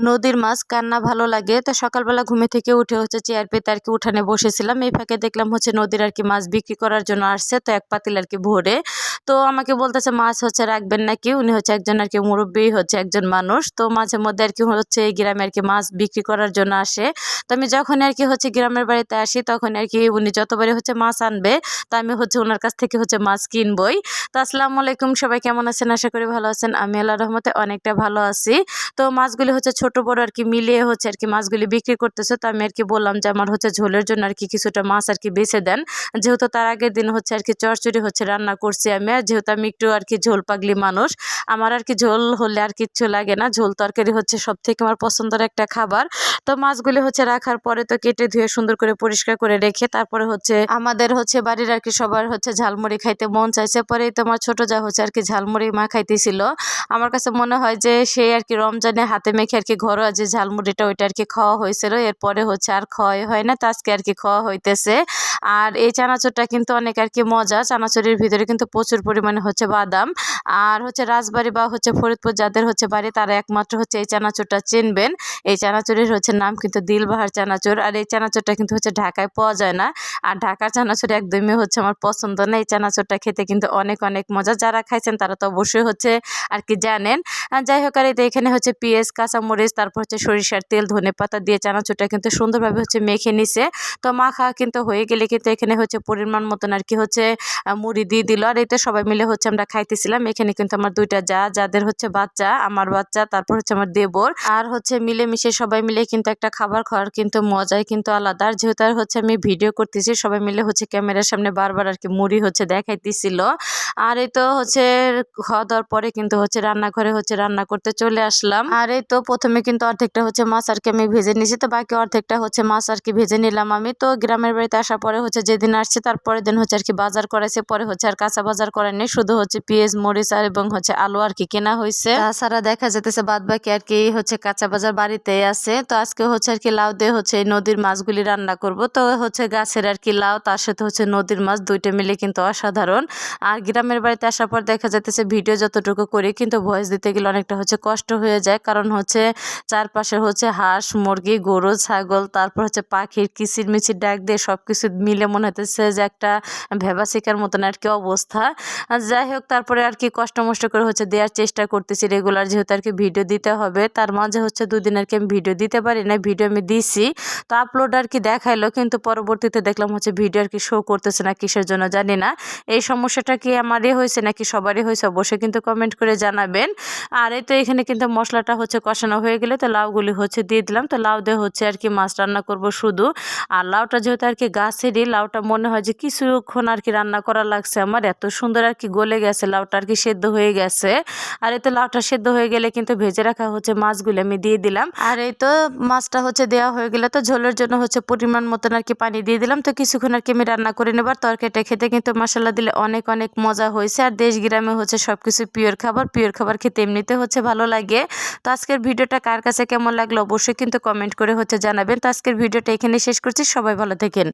নদীর মাছ কার না ভালো লাগে। তো সকালবেলা ঘুমে থেকে উঠে চেয়ার পেতে আর কি উঠানে বসেছিলাম। এই ফাঁকে দেখলাম নদীর আর কি মাছ বিক্রি করার জন্য আসছে, তো এক পাতিল আর কি ভরে। তো আমাকে বলতেছে মাছ রাখবেন নাকি। উনি একজন আর কি মুরব্বী একজন মানুষ। তো মাঝে মধ্যে আর কি এই গ্রামে আর কি মাছ বিক্রি করার জন্য আসে। তো আমি যখন আর কি গ্রামের বাড়িতে আসি তখন আর কি উনি যতবারই মাছ আনবে, তো আমি ওনার কাছ থেকে মাছ কিনবই। তো আসসালামু আলাইকুম, সবাই কেমন আছেন? আশা করি ভালো আছেন। আমি আল্লাহর রহমতে অনেকটা ভালো আছি। তো মাছগুলি ছোট বড় আর কি মিলিয়ে আর কি মাছগুলি বিক্রি করতেছে। তো আমি আর কি বললাম যে আমার ঝোলের জন্য আর কি কিছুটা মাছ আর কি বেছে দেন, যেহেতু তার আগের দিন আর কি চচ্চড়ি রান্না করছি আমি। আর যেহেতু আমি একটু আর কি ঝোল পাগলি মানুষ, আমার আর কি ঝোল হলে আর কিচ্ছু লাগে না। ঝোল তরকারি সব থেকে আমার পছন্দের একটা খাবার। তো মাছগুলি রাখার পরে তো কেটে ধুয়ে সুন্দর করে পরিষ্কার করে রেখে তারপরে আমাদের বাড়ির আর কি সবার ঝালমুড়ি খাইতে মন চাইছে। পরে তোমার ছোট যা আর কি ঝালমুড়ি মা খাইতেছিল। আমার কাছে মনে হয় যে সেই আর কি রমজানে হাতে মেখে আর কি ঘরোয়া যে ঝালমুড়িটা ওইটা আর কি খাওয়া হয়েছিল, এরপরে আর খাওয়াই হয় না। তো আজকে আর কি খাওয়া হইতেছে। আর এই চানাচুরটা কিন্তু অনেক আর কি মজা। চানাচুরের ভিতরে কিন্তু প্রচুর পরিমাণে বাদাম। আর রাজবাড়ি বা ফরিদপুর যাদের বাড়ি তারা একমাত্র এই চানাচুরটা চিনবেন। এই চানাচুরের নাম কিন্তু দিলবাহার চানাচুর। আর এই চানাচুরটা কিন্তু ঢাকায় পাওয়া যায় না। আর ঢাকার চানাচুর একদমই আমার পছন্দ না। এই চানাচুরটা খেতে কিন্তু অনেক অনেক মজা। যারা খাইছেন তারা তো অবশ্যই আর কি জানেন। যাই হোক, আর এখানে পেঁয়াজ, কাঁচামরিচ, তারপর সরিষার তেল, ধনেপাতা দিয়ে চানাচুরটা কিন্তু সুন্দরভাবে মেখে নিছে। তো মাখা কিন্তু হয়ে গেলে কিন্তু এখানে পরিমাণ মতন আর কি মুড়ি দিয়ে দিল। আর এতে সবাই মিলে আমরা খাইতেছিলাম। এখানে কিন্তু আমার দুইটা যাদের বাচ্চা, আমার বাচ্চা, তারপর আমার দেবর, আর মিলেমিশে সবাই মিলে কিন্তু একটা খাবার খাওয়ার কিন্তু মজাই কিন্তু আলাদা। আর যেহেতু আর আমি ভিডিও করতেছি, সবাই মিলে ক্যামেরার সামনে বারবার আর কি মুড়ি দেখাইতেছিল। আর এই তো খাওয়া দাওয়ার পরে কিন্তু রান্নাঘরে রান্না করতে চলে আসলাম। আর এই তো প্রথমে কিন্তু অর্ধেকটা মাছ আর কি আমি ভেজে নিয়েছি, তো বাকি অর্ধেকটা মাছ আর কি ভেজে নিলাম আমি। তো গ্রামের বাড়িতে আসার পরে যেদিন আসছে তারপরের দিন আর কি বাজার করেছে। পরে আর কাঁচা বাজার করেনি, শুধু পেঁয়াজ, মরিচ আর এবং আলু আর কি কেনা হয়েছে। তাছাড়া দেখা যেতেছে বাদ বাকি আর কি কাঁচা বাজার বাড়িতেই আছে। তো আজকে আর কি লাউ দিয়ে এই নদীর মাছগুলি রান্না করব। তো গাছের আর কি লাউ, তার সাথে নদীর মাছ, দুইটা মিলে কিন্তু অসাধারণ। আর গ্রামের বাড়িতে আসার পর দেখা যাইতেছে ভিডিও যতটুকু করি কিন্তু ভয়েস দিতে গেলে অনেকটা কষ্ট হয়ে যায়। কারণ চারপাশে হাঁস, মুরগি, গরু, ছাগল, তারপর পাখির কিচির মিচির ডাক দিয়ে সবকিছু মিলে মনে হতেছে যে একটা ভেবাসিকার মতন আর কি অবস্থা। যাই হোক, তারপরে আর কি কষ্ট মষ্ট করে দেওয়ার চেষ্টা করতেছি রেগুলার, যেহেতু আর কি ভিডিও দিতে হবে। তার মাঝে দুদিন আর কি আমি ভিডিও দিতে পারি না। ভিডিও আমি দিছি, তো আপলোড আর কি দেখাইলো, কিন্তু পরবর্তীতে দেখলাম ভিডিও আর কি শো করতেছে না, কিসের জন্য জানি না। এই সমস্যাটা কি আমারই হয়েছে নাকি সবারই হয়েছে অবশ্যই কিন্তু কমেন্ট করে জানাবেন। আর এই তো এখানে কিন্তু মশলাটা কষানো হয়ে গেলে তো লাউগুলি দিয়ে দিলাম। তো লাউ দিয়ে আর কি মাছ রান্না করব শুধু। আর লাউটা যেহেতু আর কি গাছেরই, লাউটা মনে হয় যে কিছুক্ষণ আর কি রান্না করা লাগছে আমার, এত সুন্দর আর কি গলে গেছে, লাউটা আর কি সেদ্ধ হয়ে গেছে। আর এই তো লাউটা সেদ্ধ হয়ে গেলে কিন্তু ভেজে রাখা মাছগুলি আমি দিয়ে দিলাম। আর এই তো মাছটা দেওয়া হয়ে গেলে তো ঝোলের জন্য পরিমাণ মতন আর কি পানি দিয়ে দিলাম। তো কিছুক্ষণ আর কি আমি রান্না করে নেবার। তরকারিটা খেতে কিন্তু মশলা দিলে অনেক অনেক মজা হয়েছে। আর দেশ গ্রামে সবকিছু পিওর খাবার খেতে এমনিতে ভালো লাগে। তো আজকের ভিডিওটা কার কাছে কেমন লাগলো অবশ্যই কিন্তু কমেন্ট করে জানাবেন। তো আজকের ভিডিওটা এখানে শেষ করছি। সবাই ভালো থাকেন।